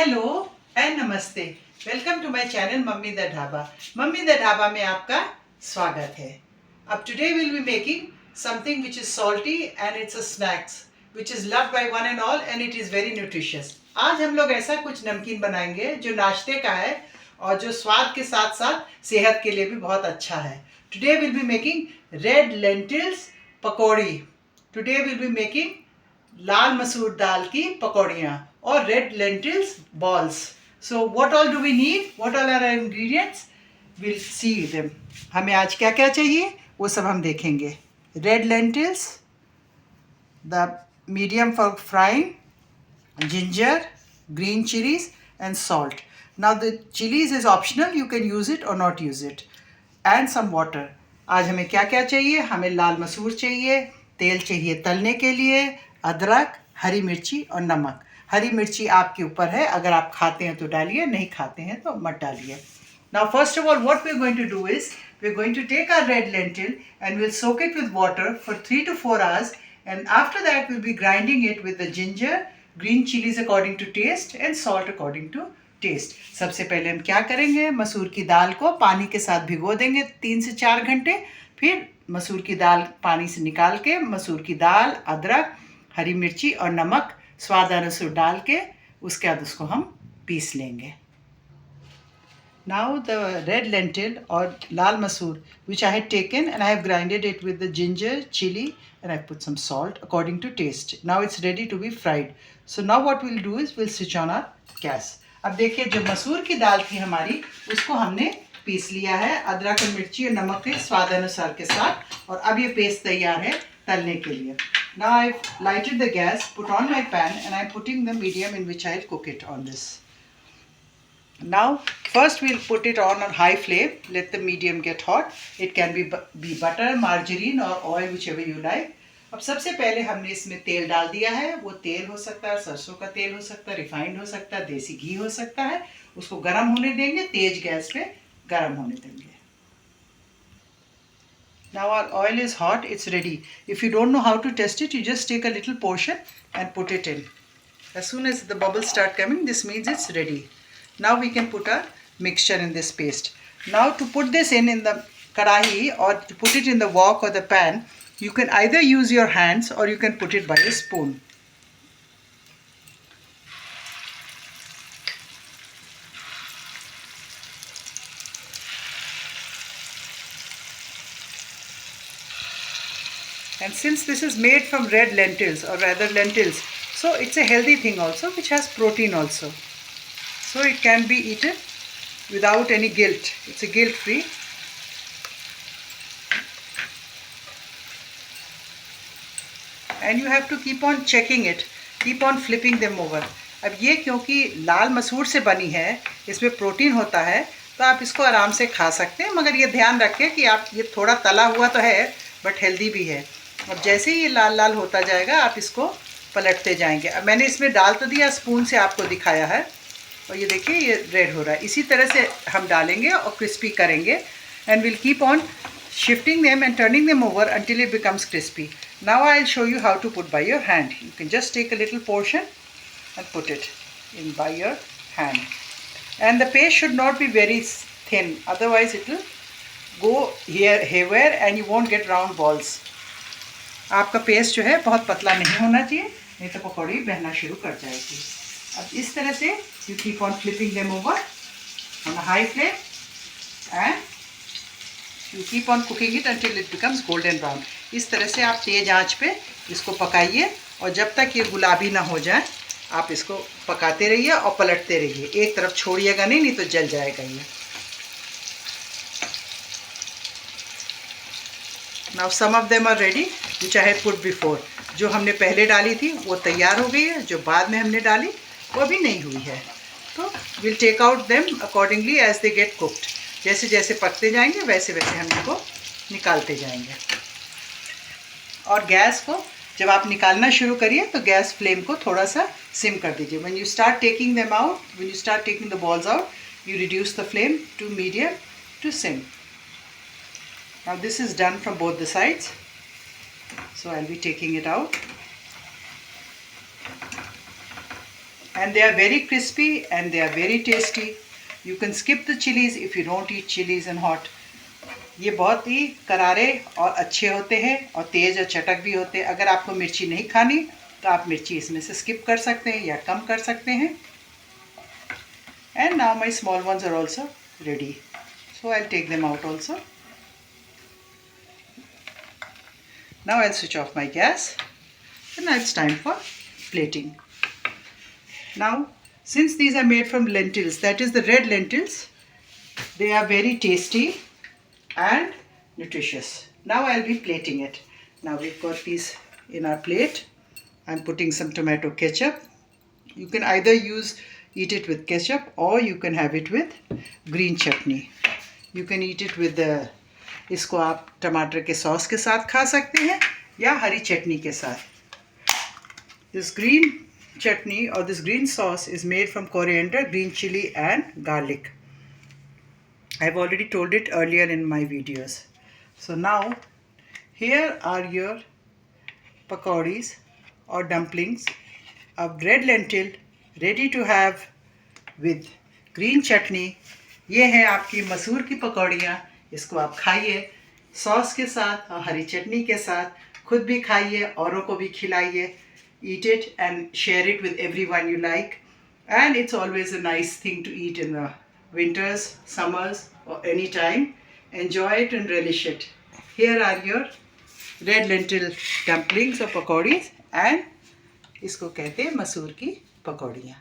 Hello and नमस्ते। Welcome to my channel mummy the dhaba. Mummy the dhaba में आपका स्वागत है। अब today will be making something which is salty and it's a snacks which is loved by one and all and it is very nutritious. आज हम लोग ऐसा कुछ नमकीन बनाएंगे जो नाश्ते का है और जो स्वाद के साथ साथ सेहत के लिए भी बहुत अच्छा है। Today will be making red lentils pakori. Today will be making लाल मसूर दाल की पकौड़ियाँ और red lentils balls. So what all do we need, what all are ingredients, will see them. हमें आज क्या क्या चाहिए वो सब हम देखेंगे। Red lentils, the medium for frying, ginger, green chilies and salt. Now the chilies is optional, you can use it or not use it. And some water. आज हमें क्या क्या चाहिए? हमें लाल मसूर चाहिए, तेल चाहिए तलने के लिए, अदरक, हरी मिर्ची और नमक। हरी मिर्ची आपके ऊपर है, अगर आप खाते हैं तो डालिए, नहीं खाते हैं तो मत डालिए। Now first of all what we are going to do is we are going to take our red lentil and we'll soak it with water for 3 to 4 hours, and after that we'll be grinding it with the ginger, green chilies according to taste and salt according to taste. सबसे पहले हम क्या करेंगे, मसूर की दाल को पानी के साथ भिगो देंगे 3 से 4 घंटे। फिर मसूर की दाल पानी से निकाल के मसूर की दाल, अदरक, हरी मिर्ची और नमक स्वाद अनुसार डाल के उसके बाद उसको हम पीस लेंगे। Now the red lentil or lal masoor which I had taken and I have grinded it with the ginger, chili and I put some salt according to taste. Now it's ready to be fried. So now what we'll do is we'll switch on our gas. अब देखिए जो मसूर की दाल थी हमारी उसको हमने piece लिया है अदरक और मिर्ची और नमक के स्वाद अनुसार के साथ, और अब ये पेस्ट तैयार है तलने के लिए। Now I've lighted the gas, put on my pan and I'm putting the medium in which I'll cook it on this. Now first we'll put it on high flame, let the medium get hot. It can be butter, margarine or oil whichever you like. अब सबसे पहले हमने इसमें तेल डाल दिया है। वो तेल हो सकता है सरसों का तेल हो सकता है, रिफाइंड हो सकता है, देसी घी हो सकता है। उसको गर्म होने देंगे, तेज गैस पे गर्म होने देंगे। Now our oil is hot, it's ready. If you don't know how to test it, you just take a little portion and put it in. As soon as the bubbles start coming, this means it's ready. Now we can put our mixture in this paste. Now to put this in the kadahi or to put it in the wok or the pan, you can either use your hands or you can put it by a spoon. And since this is made from red lentils or rather lentils, so it's a healthy thing also which has protein also. So it can be eaten without any guilt. It's a guilt free. And you have to keep on checking it, keep on flipping them over. अब ये क्योंकि लाल मसूर से बनी है, इसमें protein होता है, तो आप इसको आराम से खा सकते हैं, मगर ये ध्यान रखें कि आप ये थोड़ा तला हुआ तो है बट हेल्दी भी है। और जैसे ही ये लाल लाल होता जाएगा आप इसको पलटते जाएंगे। अब मैंने इसमें डाल तो दिया, स्पून से आपको दिखाया है, और ये देखिए ये रेड हो रहा है। इसी तरह से हम डालेंगे और क्रिस्पी करेंगे। And will keep on shifting them and turning them over until it becomes crispy. Now I'll show you how to put by your hand. You can just take a little portion and put it in by your hand. And the paste should not be very thin, otherwise it will go haywire and you won't get round balls. आपका paste जो है बहुत पतला नहीं होना चाहिए, नहीं तो पकौड़ी बहना शुरू कर जाएगी। अब इस तरह से you keep on flipping them over on a high flame and you keep on cooking it until it becomes golden brown. इस तरह से आप तेज आंच पे इसको पकाइए और जब तक ये गुलाबी ना हो जाए आप इसको पकाते रहिए और पलटते रहिए। एक तरफ छोड़िएगा नहीं, नहीं तो जल जाएगा ये। Now some of them are ready which I had put before. जो हमने पहले डाली थी वो तैयार हो गई है, जो बाद में हमने डाली वो अभी नहीं हुई है। तो we'll take out them accordingly as they get cooked. जैसे जैसे पकते जाएंगे वैसे वैसे हम इनको निकालते जाएंगे। और गैस को जब आप निकालना शुरू करिए तो गैस फ्लेम को थोड़ा सा सिम कर दीजिए। When you start taking them out, when you start taking the balls out, you reduce the flame to medium to sim. Now this is done from both the sides, so I will be taking it out and they are very crispy and they are very tasty. You can skip the chilies if you don't eat chilies and hot. ये बहुत ही करारे और अच्छे होते हैं और तेज़ और चटक भी होते हैं. अगर आपको मिर्ची नहीं खानी तो आप मिर्ची इसमें से स्किप कर सकते हैं या कम कर सकते हैं. And now my small ones are also ready. So I'll take them out also. Now I'll switch off my gas. And now it's time for plating. Now, since these are made from lentils, that is the red lentils, they are very tasty and nutritious. Now I'll be plating it. Now we've got these in our plate. I'm putting some tomato ketchup. You can either eat it with ketchup or you can have it with green chutney. You can eat it with इसको आप टमाटर के sauce के साथ खा सकते हैं या हरी चटनी के साथ. This green chutney or this green sauce is made from coriander, green chili and garlic. I've already told it earlier in my videos. So now here are your pakoris or dumplings of red lentil ready to have with green chutney. ये है आपकी मसूर की पकौड़ियाँ. इसको आप खाइए sauce के साथ और हरी चटनी के साथ. खुद भी खाइए, औरों को भी खिलाइए. Eat it and share it with everyone you like. And it's always a nice thing to eat in the winters, summers or any time. Enjoy it and relish it. Here are your red lentil dumplings or pakoris and इसको कहते हैं मसूर की पकौड़ियाँ.